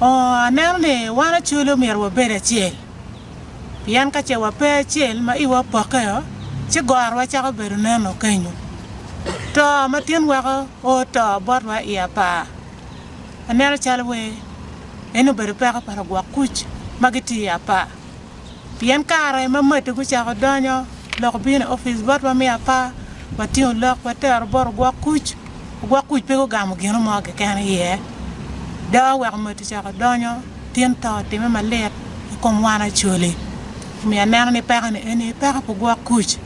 Nang ne wana chulo mir wa bere chiel. Pian ka che wa pe chiel ma iwa pokeo. Che gor wa cha beru nano kenyu. To matien wa o to bot wa ia pa. Anera chalwe. Eno beru pa para gwa kuch magiti ya pa. Pian kare ma mate ku cha donyo lok bin office bot wa mi apa. Wation lok wa ter bor gwa kuch pe ko gamu gino mo ke kan ye. Da wa mate cha donyo tien to te me malet ko wana chule. Mi anera ni pa ne ene pa ko gwa kuch.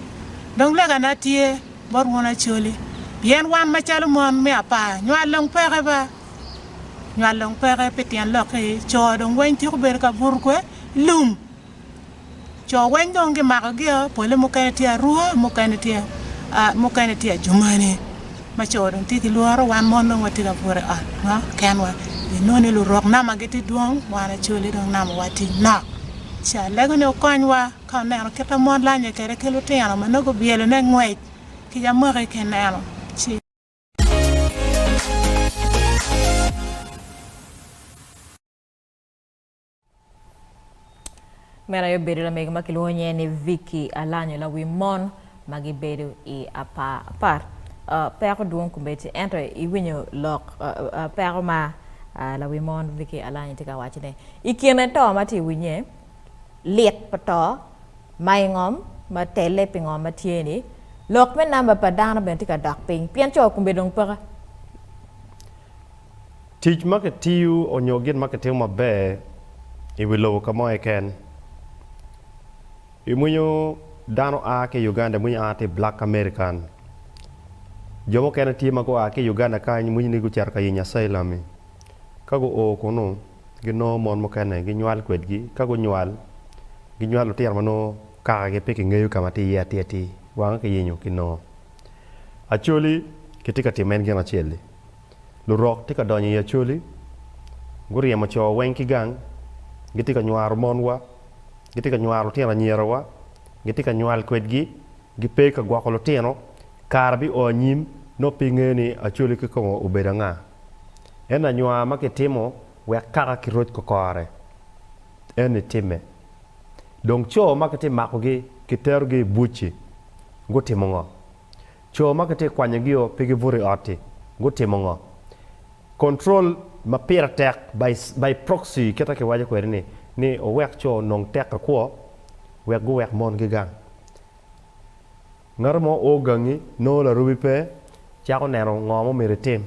Donc la gana tie bor wona chule. Bien wan ma chalo mon mi apa nywa long pere ba. Nywa long pere petien lok e cho dong wen ti ko ber ka bur ko lum. Cho wen dong ge ma ge pole mo kan ti ruo mo kan ti jumane. Ma cho dong ti Lwor wan mon no wati la bur a ha kan wa no ne lu rok na ma ge ti duong wana chule dong na ma wati na. Cha lego ne konwa ka na ke ta mon lanye ke ke lu te ana ma no go bielo ne ngwe ki ya mo ke na no. Mera yo bedu la mega makilonye ni Vicky Alanyo LAWI MONY magi bedu I Apaa par peko duong kumbeti ento I winyo lok peko ma LAWI MONY Vicky Alanyo tika wachine ikine to mati winye liet pato mai ngom ma tele pingom ma tieni lok men namba padana ben tika dak ping pian cho kumbedong peka teach market tiu onyogen marketing mabe I will kamo eken Imunyo dano ake Uganda munyo ate Black American. Jomo kena tima ko ake Uganda ka munyo ni guchar ka yinya sailami. Kago Okono gino mon mo kene ginywal kwedgi kago nywal otiar mano ka ge peke ngeyo kamati yati wanga ke yinyo kino. Actually ketika timen gena cheli. Lurok tika donye ya chuli. Guri ya macho wenki gang gitika nywar monwa Gitika nyuaro tiena nyerawa, gitika nyual kwedgi, gipeka gwakolo tieno, karbi o nyim no pingeni achuli kikongo ubeda nga. Ena nyua makitimo wekaka kirot kokore. Ene time. Donc cho makiti makogi kitergi buchi, gutimo ngo. Cho makiti kwanyagio pigi vuri ati, gutimo ngo. Control mapira tek by proxy kita kiwaja kwerini. Ni o wek cho nong tek ko wek go wek mon gigang ngarmo o gangi no Larubi pe chako nero ngomo meritim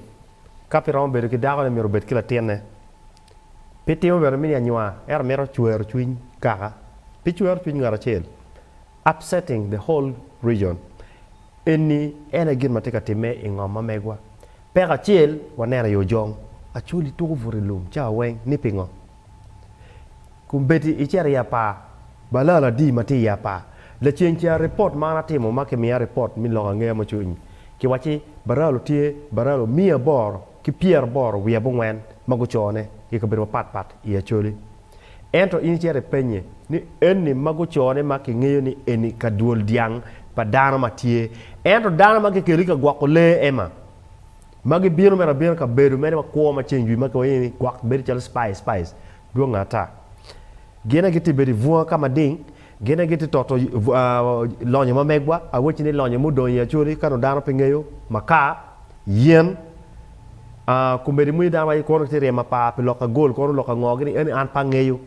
kapiron bedo ki dago mero bet kila tiene pitimo ber mi anywa mero chuer chuin kaka pichuer chuin ngara chel upsetting the whole region eni gin matika time ingoma megwa pega chel wanera yo jong achuli tuku vurilum cha weng ni pingo kumbeti ichari ya pa balala di mati ya pa le chencha report mana timo make mia report mi longa nge mo chuny ki wachi baralo tie baralo mia bor ki pier bor wi abongwen mago chone ki kabiro pat ya choli ento inichere penye ni enni mago chone make ngeyo ni eni kaduol diang padana matie ento dana make kelika gwakole ema magi biro mera biro ka beru mere ma ko ma chenju make weni gwak beri chal spice do ngata gena giti beri vuan kama ding gena giti toto lonye mamegwa awochi ni lonye mudonya churi kano dano pengeyo maka yen kumberi mui dawa kono tere mapa pe loka gol kono loka ngogi ni an pangeyo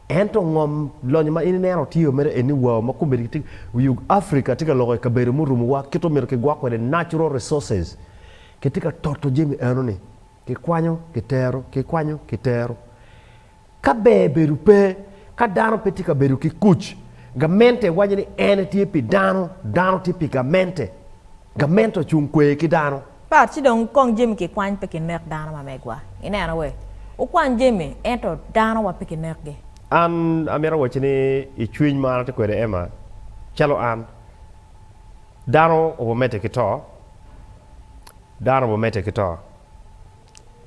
ento ngom lonye ma ini nero tiyo mere eni wa makumberi giti yu Africa tika loka kaberi murumu wa kito mere ke gwa the natural resources ketika toto jemi enoni ke kwanyo kitero kabe beru pe kadano petika beru ki kuch gamente wajini ene tipi dano tipi gamento chunkwe ki dano par ci don kong jemi ki kwany pe ki nek dano ma megwa ina na we o kwan jemi ento dano wa pe ki nek ge an amera wachini I chwiny mana te kwede ema chalo an dano obo mete kito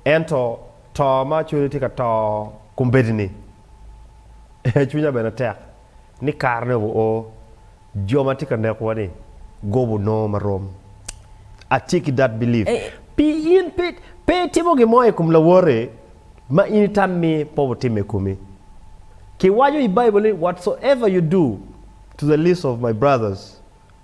ento to ma chuli tika to kumbedini chwinya bena tek ni karne o joma tika nek wani gobu no marom I take that belief pi yin pe timo ge moye kum Lwor ma initam me poverty me kumi. Ki wajo I Bible whatsoever you do to the least of my brothers,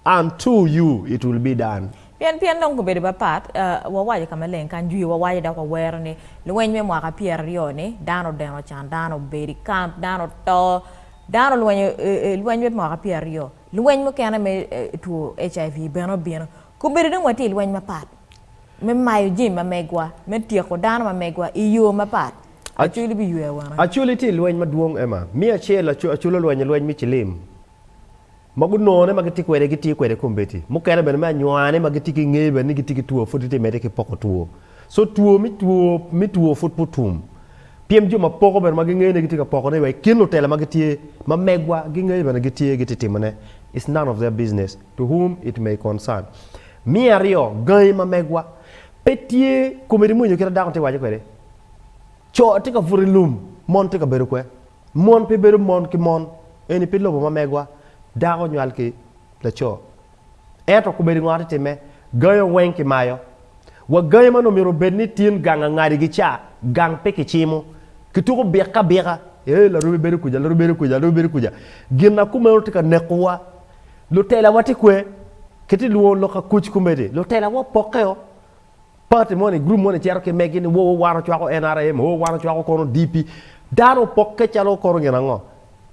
and to you it will be done. Pian dong ko bede bapat wawaje kama len kan juyi wawaje da ko wer ni luwen me mo ka pier rio ni dano chan dano bedi camp dano to dano luwen me mo ka pier rio luwen mo kana me to HIV beno ko bede dong wati luwen ma pat me mayo jim ma megwa me tie ko dano ma megwa iyo ma pat actually bi yuwe wana actually ti luwen ma duong ema mi achela achulo luwen mi chilim magunone magiti kwede giti kwede kombeti mukere ben ma nywane magiti ki ngebe ni giti ki tuo fotite mede ki poko tuo so tuo mi tuo fot putum piem juma poko ben magi ngene giti ka poko ne way kino tele magiti ma megwa gi ngebe na giti timane it's none of their business to whom it may concern mi ario gay ma megwa petie komedi munyo kira dakon te waje kwede cho tika furilum mon tika beru kwe mon pe beru mon ki mon eni pe lobo ma megwa dago nyal ki la cho eto ko bedi ngati time gayo wenki mayo wa gayo mano miro bedni tin ganga ngari gi cha gang peki chimo kituko beka Larubi beri kuja ginna kuma yotika nekwa lutela wati kwe kiti luo loka kuch kumbedi lutela wa pokeo party money group money tiaro ke megini wo wano chwako NRM wo wano chwako kono DP daro pokke chalo kono ngenango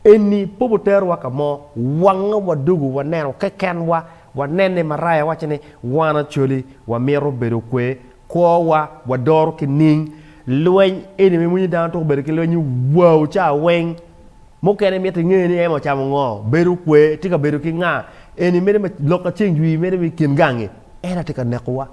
eni poboter waka mo wanga wadugu waneno keken wa nene maraya wachene wana choli wa mero bedo kwe ko wa doro ki ning lwen eni me munyi dan to bedo ki lwen wow cha weng mo kene meti ngeni emo cha ngo bedo kwe tika bedo ki nga eni me loka chingwi me kin gangi era tika nekwa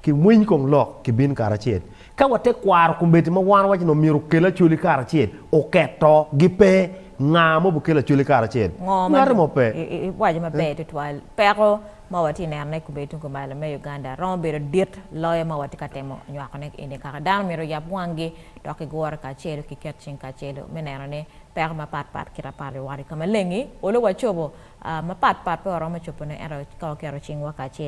ki muny kong lok ki bin karachet ka wate kwar kumbeti ma wana wachino miro kela choli karachet o keto gipe nga mo bukela chuli kara chen ngare mo pe waje ma pe twal pero ma wati ne ne ku betu ko mala me Uganda ron be dit loye ma wati katemo nyako nek inde kara dan miro yap wangi to ke gor ka chelo ki ketchin ka chelo me ne per ma pat kira pare wari kama lengi olo wachobo ma pat pe oro ma chopo ne ero ka kero chingwa ka chelo